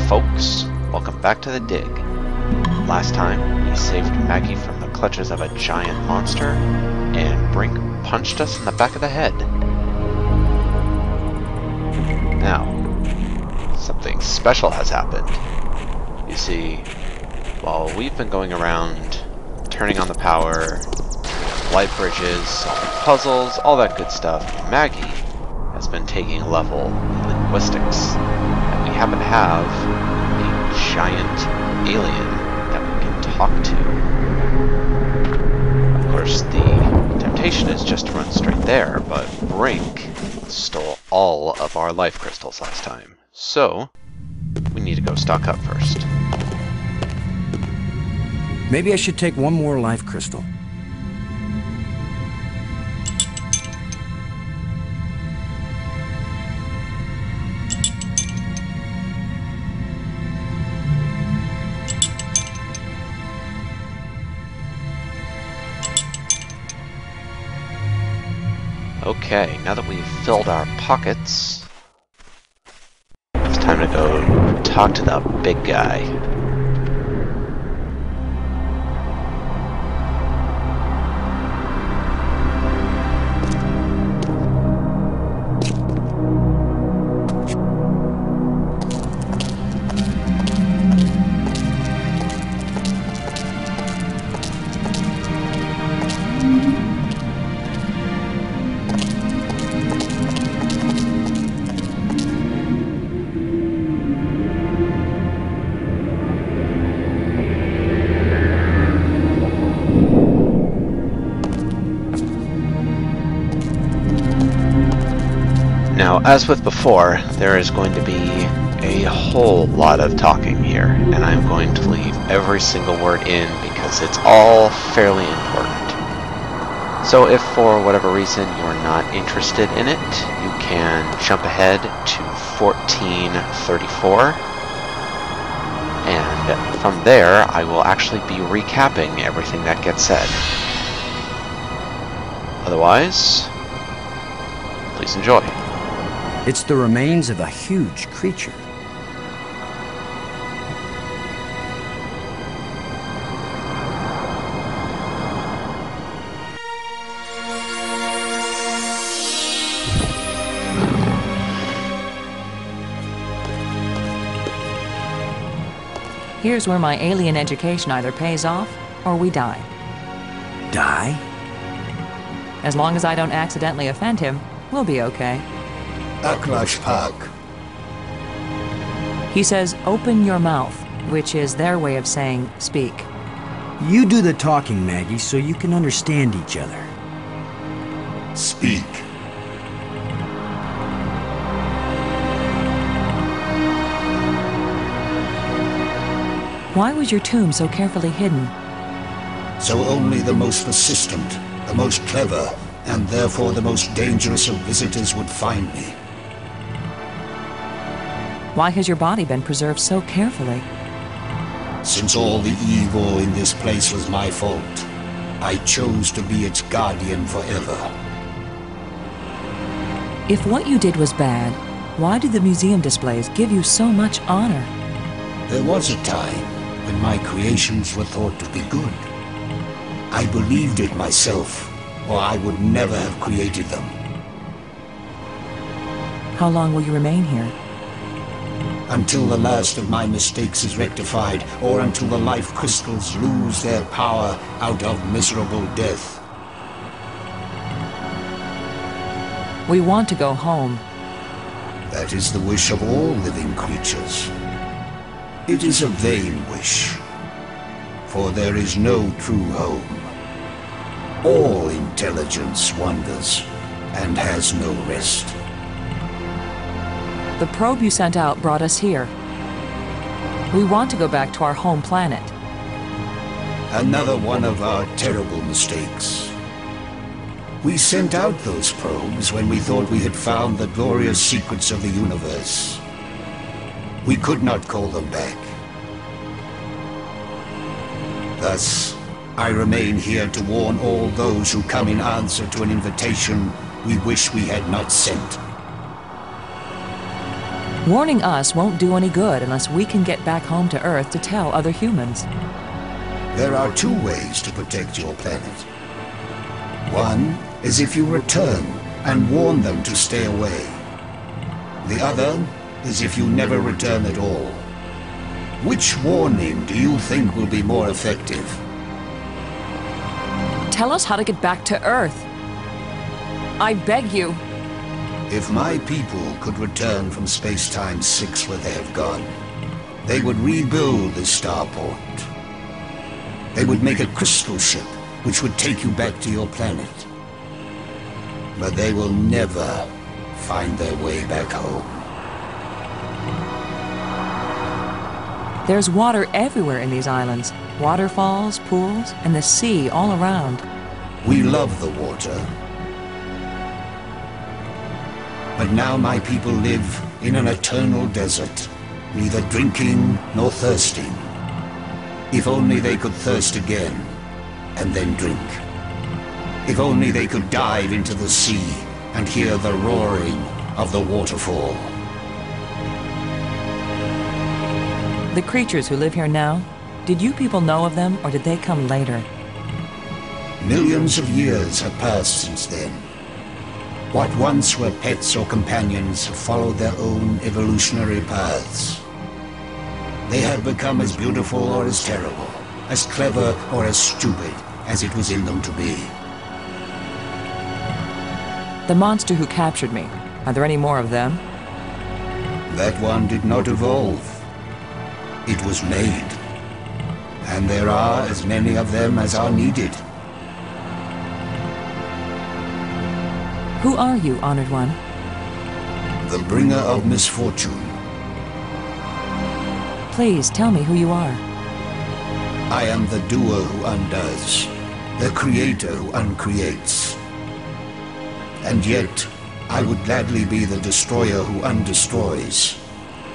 folks, welcome back to the dig. Last time, we saved Maggie from the clutches of a giant monster, and Brink punched us in the back of the head. Now, something special has happened. You see, while we've been going around, turning on the power, light bridges, solving puzzles, all that good stuff, Maggie has been taking a level in linguistics, and we happen to have a giant alien that we can talk to. Of course, the temptation is just to run straight there, but Brink stole all of our life crystals last time, so we need to go stock up first. Maybe I should take one more life crystal. Okay, now that we've filled our pockets, it's time to go talk to the big guy. Now, as with before, there is going to be a whole lot of talking here, and I'm going to leave every single word in because it's all fairly important. So if for whatever reason you're not interested in it, you can jump ahead to 1434, and from there I will actually be recapping everything that gets said. Otherwise, please enjoy. It's the remains of a huge creature. Here's where my alien education either pays off, or we die. Die? As long as I don't accidentally offend him, we'll be okay. Aklash Park. He says, open your mouth, which is their way of saying, speak. You do the talking, Maggie, so you can understand each other. Speak. Why was your tomb so carefully hidden? So only the most persistent, the most clever, and therefore the most dangerous of visitors would find me. Why has your body been preserved so carefully? Since all the evil in this place was my fault, I chose to be its guardian forever. If what you did was bad, why do the museum displays give you so much honor? There was a time when my creations were thought to be good. I believed it myself, or I would never have created them. How long will you remain here? Until the last of my mistakes is rectified, or until the life crystals lose their power out of miserable death. We want to go home. That is the wish of all living creatures. It is a vain wish, for there is no true home. All intelligence wanders and has no rest. The probe you sent out brought us here. We want to go back to our home planet. Another one of our terrible mistakes. We sent out those probes when we thought we had found the glorious secrets of the universe. We could not call them back. Thus, I remain here to warn all those who come in answer to an invitation we wish we had not sent. Warning us won't do any good unless we can get back home to Earth to tell other humans. There are two ways to protect your planet. One is if you return and warn them to stay away. The other is if you never return at all. Which warning do you think will be more effective? Tell us how to get back to Earth. I beg you. If my people could return from Space-Time 6 where they have gone, they would rebuild this starport. They would make a crystal ship which would take you back to your planet. But they will never find their way back home. There's water everywhere in these islands. Waterfalls, pools, and the sea all around. We love the water. But now my people live in an eternal desert, neither drinking nor thirsting. If only they could thirst again, and then drink. If only they could dive into the sea and hear the roaring of the waterfall. The creatures who live here now, did you people know of them or did they come later? Millions of years have passed since then. What once were pets or companions have followed their own evolutionary paths. They have become as beautiful or as terrible, as clever or as stupid as it was in them to be. The monster who captured me, are there any more of them? That one did not evolve. It was made. And there are as many of them as are needed. Who are you, Honored One? The bringer of misfortune. Please tell me who you are. I am the doer who undoes, the creator who uncreates. And yet, I would gladly be the destroyer who undestroys,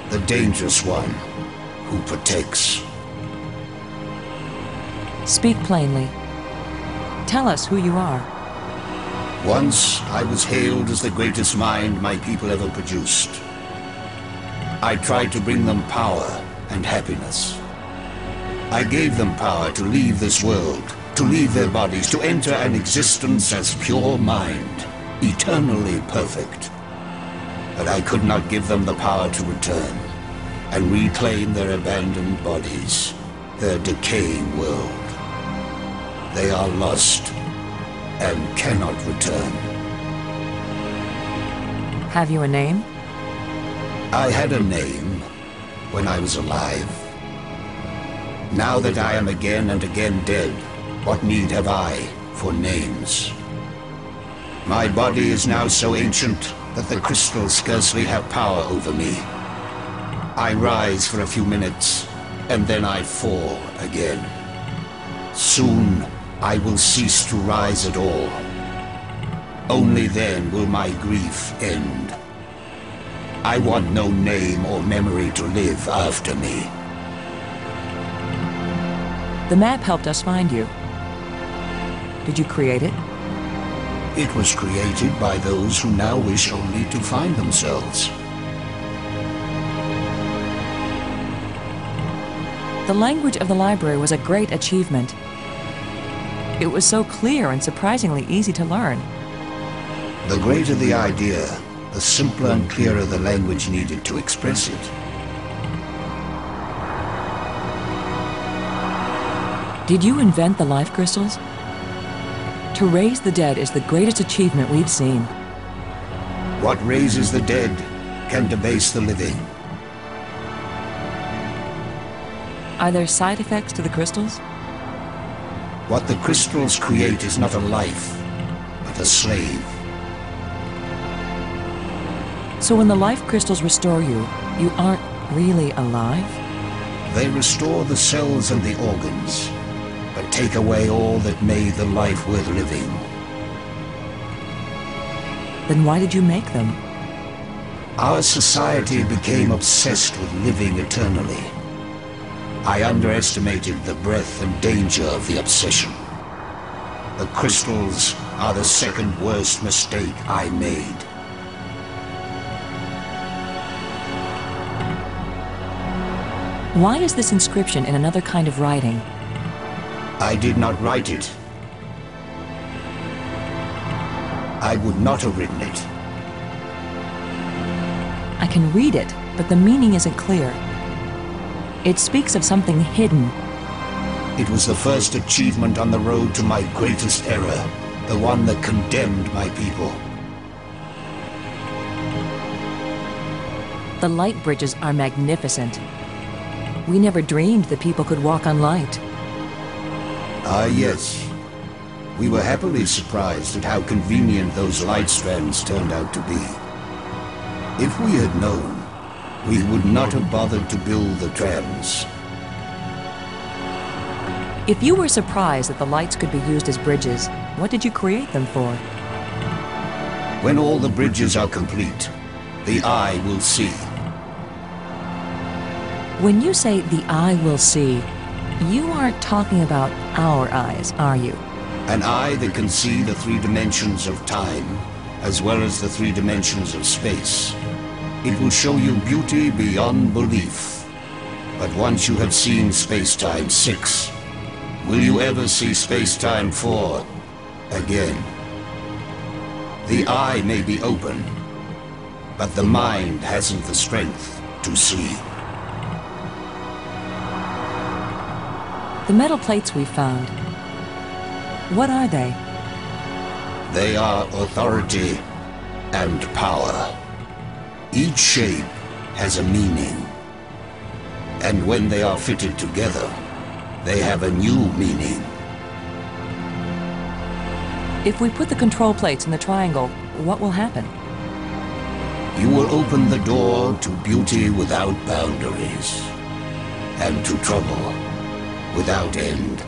the dangerous one who protects. Speak plainly. Tell us who you are. Once, I was hailed as the greatest mind my people ever produced. I tried to bring them power and happiness. I gave them power to leave this world, to leave their bodies, to enter an existence as pure mind, eternally perfect. But I could not give them the power to return and reclaim their abandoned bodies, their decaying world. They are lost and cannot return. Have you a name? I had a name when I was alive. Now that I am again and again dead, what need have I for names? My body is now so ancient that the crystals scarcely have power over me. I rise for a few minutes, and then I fall again. Soon, I will cease to rise at all. Only then will my grief end. I want no name or memory to live after me. The map helped us find you. Did you create it? It was created by those who now wish only to find themselves. The language of the library was a great achievement. It was so clear and surprisingly easy to learn. The greater the idea, the simpler and clearer the language needed to express it. Did you invent the life crystals? To raise the dead is the greatest achievement we've seen. What raises the dead can debase the living. Are there side effects to the crystals? What the crystals create is not a life, but a slave. So when the life crystals restore you, you aren't really alive? They restore the cells and the organs, but take away all that made the life worth living. Then why did you make them? Our society became obsessed with living eternally. I underestimated the breadth and danger of the obsession. The crystals are the second worst mistake I made. Why is this inscription in another kind of writing? I did not write it. I would not have written it. I can read it, but the meaning isn't clear. It speaks of something hidden. It was the first achievement on the road to my greatest error, the one that condemned my people. The light bridges are magnificent. We never dreamed that people could walk on light. Ah, yes. We were happily surprised at how convenient those light strands turned out to be. If we had known, we would not have bothered to build the trams. If you were surprised that the lights could be used as bridges, what did you create them for? When all the bridges are complete, the eye will see. When you say the eye will see, you aren't talking about our eyes, are you? An eye that can see the 3 dimensions of time, as well as the 3 dimensions of space. It will show you beauty beyond belief. But once you have seen Space-Time 6, will you ever see Space-Time 4 again? The eye may be open, but the mind hasn't the strength to see. The metal plates we found, what are they? They are authority and power. Each shape has a meaning. And when they are fitted together, they have a new meaning. If we put the control plates in the triangle, what will happen? You will open the door to beauty without boundaries, and to trouble without end.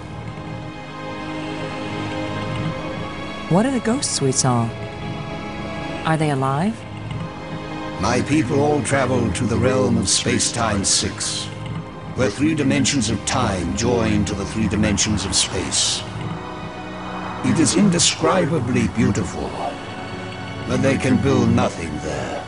What are the ghosts we saw? Are they alive? My people all traveled to the realm of Space-Time 6, where 3 dimensions of time join to the 3 dimensions of space. It is indescribably beautiful, but they can build nothing there.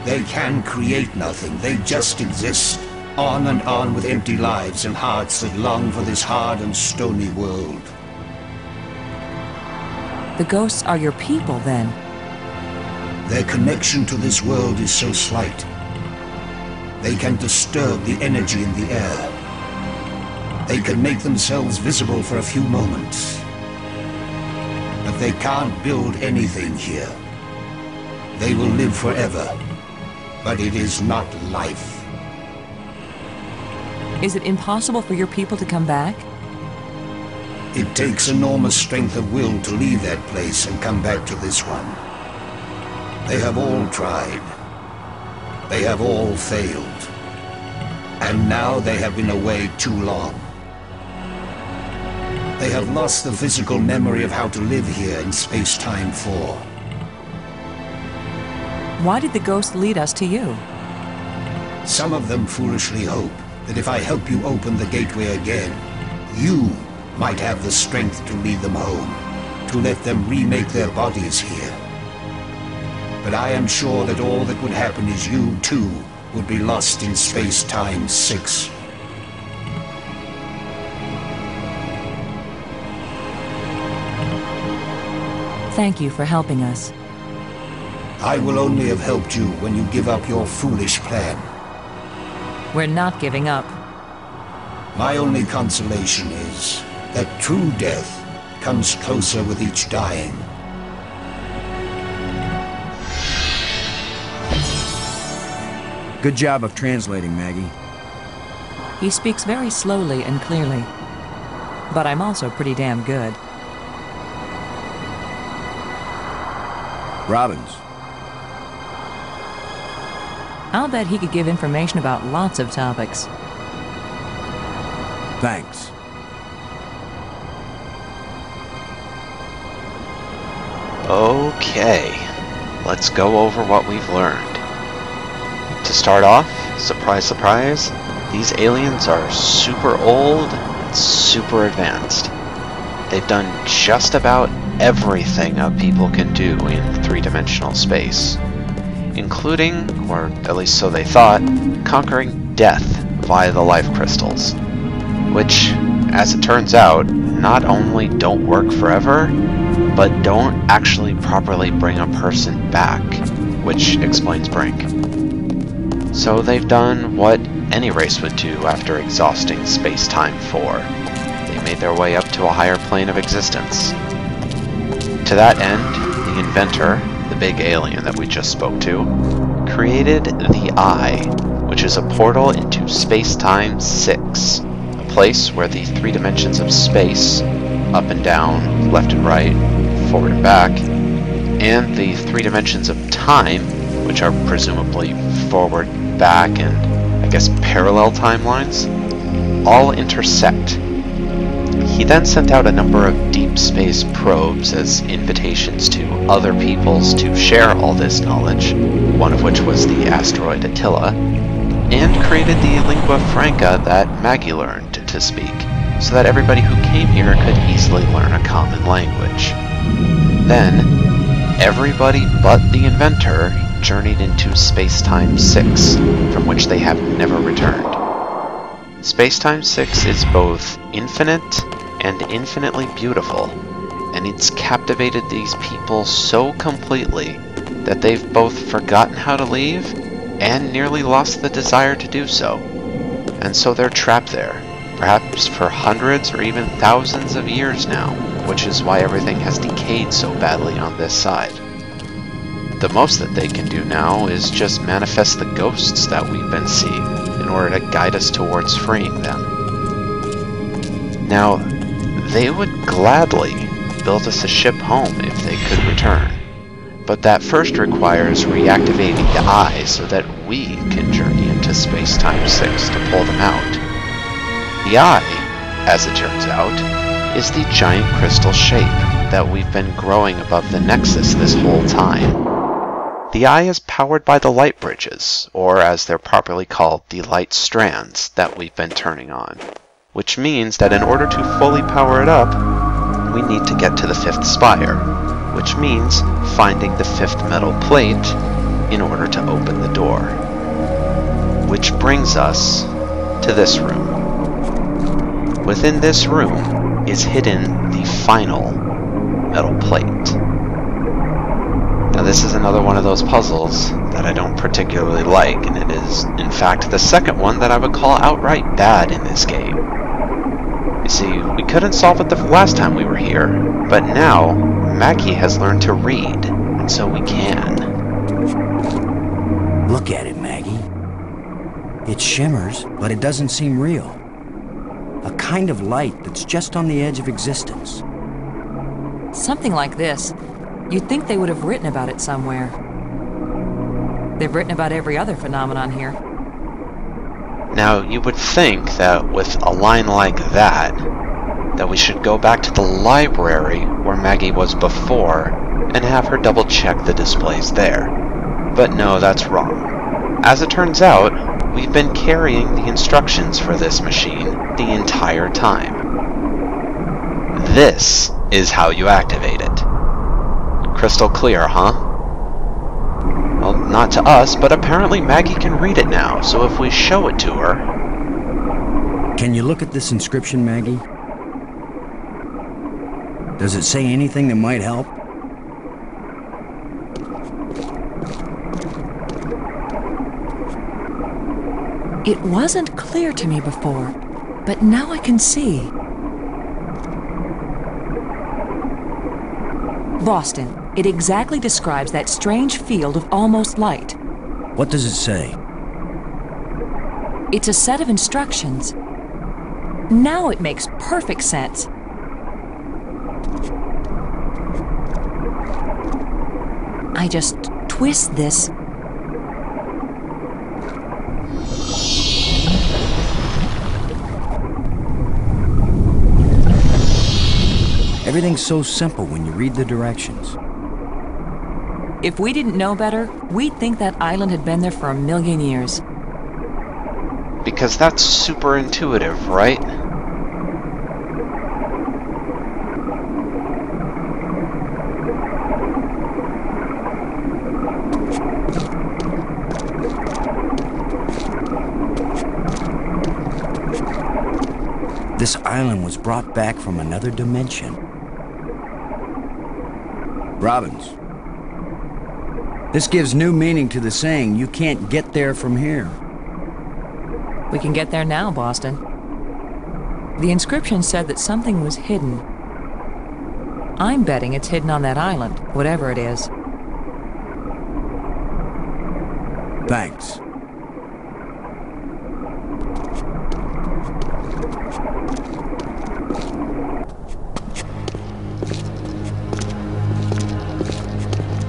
They can create nothing, they just exist, on and on with empty lives and hearts that long for this hard and stony world. The ghosts are your people, then? Their connection to this world is so slight. They can disturb the energy in the air. They can make themselves visible for a few moments. But they can't build anything here. They will live forever, but it is not life. Is it impossible for your people to come back? It takes enormous strength of will to leave that place and come back to this one. They have all tried. They have all failed. And now they have been away too long. They have lost the physical memory of how to live here in Space-Time 4. Why did the ghosts lead us to you? Some of them foolishly hope that if I help you open the gateway again, you might have the strength to lead them home, to let them remake their bodies here. But I am sure that all that would happen is you, too, would be lost in Space-Time 6. Thank you for helping us. I will only have helped you when you give up your foolish plan. We're not giving up. My only consolation is that true death comes closer with each dying. Good job of translating, Maggie. He speaks very slowly and clearly. But I'm also pretty damn good. Robbins. I'll bet he could give information about lots of topics. Thanks. Okay, let's go over what we've learned. To start off, surprise, surprise, these aliens are super old and super advanced. They've done just about everything a people can do in three-dimensional space, including, or at least so they thought, conquering death via the life crystals, which, as it turns out, not only don't work forever, but don't actually properly bring a person back, which explains Brink. So they've done what any race would do after exhausting space-time 4. They made their way up to a higher plane of existence. To that end, the inventor, the big alien that we just spoke to, created the Eye, which is a portal into space-time 6, a place where the 3 dimensions of space, up and down, left and right, forward and back, and the 3 dimensions of time, which are presumably forward, back, and I guess parallel timelines, all intersect. He then sent out a number of deep space probes as invitations to other peoples to share all this knowledge, one of which was the asteroid Attila, and created the lingua franca that Maggie learned to speak, so that everybody who came here could easily learn a common language. Then, everybody but the inventor journeyed into Space-Time 6, from which they have never returned. Space-Time 6 is both infinite and infinitely beautiful, and it's captivated these people so completely that they've both forgotten how to leave and nearly lost the desire to do so. And so they're trapped there, perhaps for hundreds or even thousands of years now, which is why everything has decayed so badly on this side. The most that they can do now is just manifest the ghosts that we've been seeing in order to guide us towards freeing them. Now, they would gladly build us a ship home if they could return, but that first requires reactivating the Eye so that we can journey into Space-Time 6 to pull them out. The Eye, as it turns out, is the giant crystal shape that we've been growing above the Nexus this whole time. The Eye is powered by the light bridges, or as they're properly called, the light strands, that we've been turning on. Which means that in order to fully power it up, we need to get to the 5th spire, which means finding the 5th metal plate in order to open the door. Which brings us to this room. Within this room is hidden the final metal plate. Now this is another one of those puzzles that I don't particularly like, and it is, in fact, the second one that I would call outright bad in this game. You see, we couldn't solve it the last time we were here, but now Maggie has learned to read, and so we can. Look at it, Maggie. It shimmers, but it doesn't seem real. A kind of light that's just on the edge of existence. Something like this. You'd think they would have written about it somewhere. They've written about every other phenomenon here. Now, you would think that with a line like that we should go back to the library where Maggie was before and have her double check the displays there. But no, that's wrong. As it turns out, we've been carrying the instructions for this machine the entire time. This is how you activate it. Crystal clear, huh? Well, not to us, but apparently Maggie can read it now, so if we show it to her... Can you look at this inscription, Maggie? Does it say anything that might help? It wasn't clear to me before, but now I can see. Boston. It exactly describes that strange field of almost light. What does it say? It's a set of instructions. Now it makes perfect sense. I just twist this. Everything's so simple when you read the directions. If we didn't know better, we'd think that island had been there for 1,000,000 years. Because that's super intuitive, right? This island was brought back from another dimension. Robbins. This gives new meaning to the saying, you can't get there from here. We can get there now, Boston. The inscription said that something was hidden. I'm betting it's hidden on that island, whatever it is. Thanks.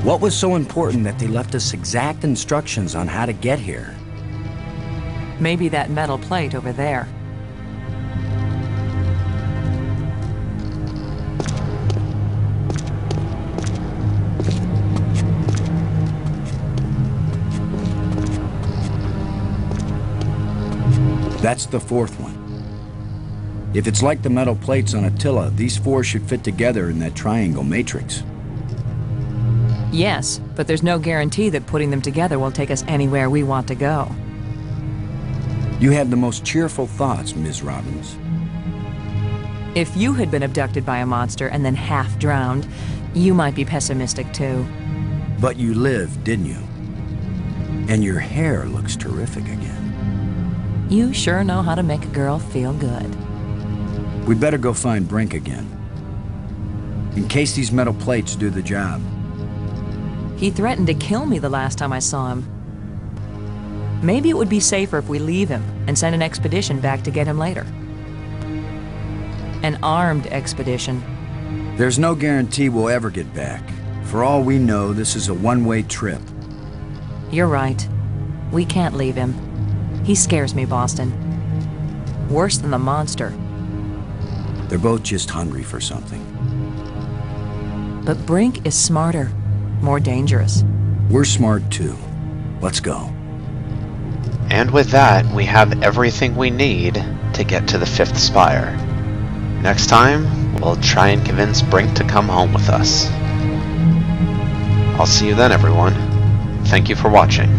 What was so important that they left us exact instructions on how to get here? Maybe that metal plate over there. That's the fourth one. If it's like the metal plates on Attila, these four should fit together in that triangle matrix. Yes, but there's no guarantee that putting them together will take us anywhere we want to go. You have the most cheerful thoughts, Ms. Robbins. If you had been abducted by a monster and then half drowned, you might be pessimistic too. But you lived, didn't you? And your hair looks terrific again. You sure know how to make a girl feel good. We'd better go find Brink again. In case these metal plates do the job. He threatened to kill me the last time I saw him. Maybe it would be safer if we leave him and send an expedition back to get him later. An armed expedition. There's no guarantee we'll ever get back. For all we know, this is a one-way trip. You're right. We can't leave him. He scares me, Boston. Worse than the monster. They're both just hungry for something. But Brink is smarter, more dangerous. We're smart too. Let's go. And with that, we have everything we need to get to the 5th spire. Next time, we'll try and convince Brink to come home with us. I'll see you then, everyone. Thank you for watching.